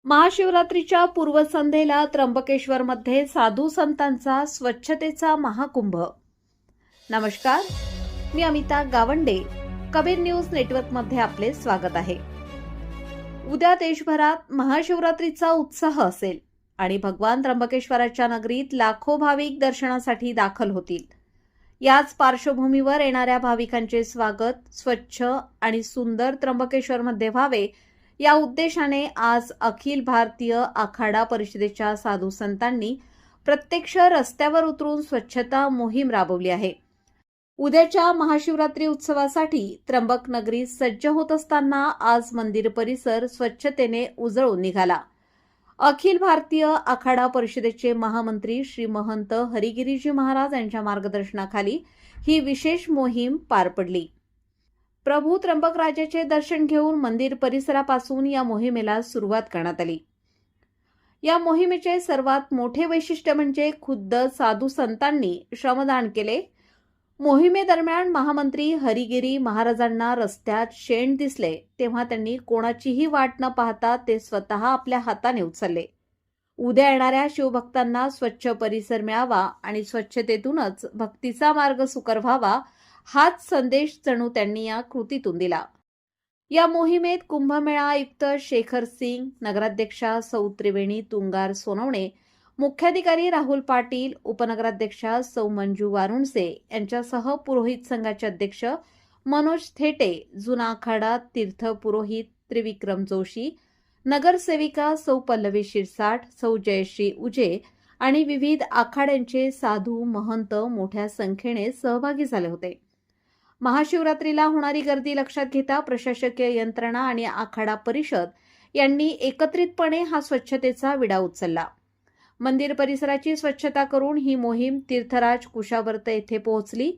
महाशिवरात्रीच्या पूर्वसंध्येला त्र्यंबकेश्वरमध्ये साधू संतांचा स्वच्छतेचा महाकुंभ. नमस्कार, मी अमिता गावंडे. कबीर न्यूज नेटवर्कमध्ये आपले स्वागत आहे. उद्या देशभरात महाशिवरात्रीचा उत्साह असेल आणि भगवान त्र्यंबकेश्वराच्या नगरीत लाखो भाविक दर्शनासाठी दाखल होतील. याच पार्श्वभूमीवर येणाऱ्या भाविकांचे स्वागत स्वच्छ आणि सुंदर त्र्यंबकेश्वरमध्ये व्हावे या उद्देशाने आज अखिल भारतीय आखाडा परिषदेच्या साधू संतांनी प्रत्यक्ष रस्त्यावर उतरून स्वच्छता मोहीम राबवली आहे. उद्याच्या महाशिवरात्री उत्सवासाठी त्र्यंबक नगरी सज्ज होत असताना आज मंदिर परिसर स्वच्छतेने उजळून निघाला. अखिल भारतीय आखाडा परिषदेचे महामंत्री श्री महंत हरिगिरीजी महाराज यांच्या मार्गदर्शनाखाली ही विशेष मोहीम पार पडली. प्रभू त्र्यंबकराजाचे दर्शन घेऊन मंदिर परिसरापासून या मोहिमेला सुरुवात करण्यात आली. या मोहिमेचे सर्वात मोठे वैशिष्ट्य म्हणजे खुद्द साधू संतांनी श्रमदान केले. मोहिमेदरम्यान महामंत्री हरिगिरी महाराजांना रस्त्यात शेण दिसले तेव्हा त्यांनी कोणाचीही वाट न पाहता ते स्वतः आपल्या हाताने उचलले. उद्या येणाऱ्या शिवभक्तांना स्वच्छ परिसर मिळावा आणि स्वच्छतेतूनच भक्तीचा मार्ग सुकर व्हावा हाच संदेश जणू त्यांनी या कृतीतून दिला. या मोहिमेत कुंभमेळा आयुक्त शेखर सिंग, नगराध्यक्षा सौ त्रिवेणी तुंगार सोनवणे, मुख्याधिकारी राहुल पाटील, उपनगराध्यक्षा सौ मंजू वारुणसे यांच्यासह पुरोहित संघाचे अध्यक्ष मनोज थेटे, जुना आखाडा तीर्थ पुरोहित त्रिविक्रम जोशी, नगरसेविका सौ पल्लवी शिरसाट, सौ जयश्री उजे आणि विविध आखाड्यांचे साधू महंत मोठ्या संख्येने सहभागी झाले होते. महाशिवरात्रीला होणारी गर्दी लक्षात घेता प्रशासकीय यंत्रणा आणि आखाडा परिषद यांनी एकत्रितपणे हा स्वच्छतेचा विडा उचलला. मंदिर परिसराची स्वच्छता करून ही मोहीम तीर्थराज कुशावर्त येथे पोहोचली.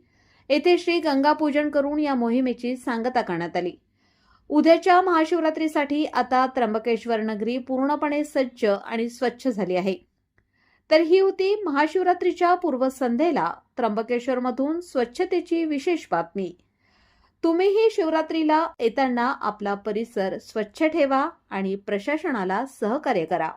येथे श्री गंगापूजन करून या मोहिमेची सांगता करण्यात आली. उद्याच्या महाशिवरात्रीसाठी आता त्र्यंबकेश्वर नगरी पूर्णपणे सज्ज आणि स्वच्छ झाली आहे. तर ही होती महाशिवरात्रीच्या पूर्वसंध्येला त्र्यंबकेश्वरमधून स्वच्छतेची विशेष बातमी. तुम्हीही शिवरात्रीला येताना आपला परिसर स्वच्छ ठेवा आणि प्रशासनाला सहकार्य करा.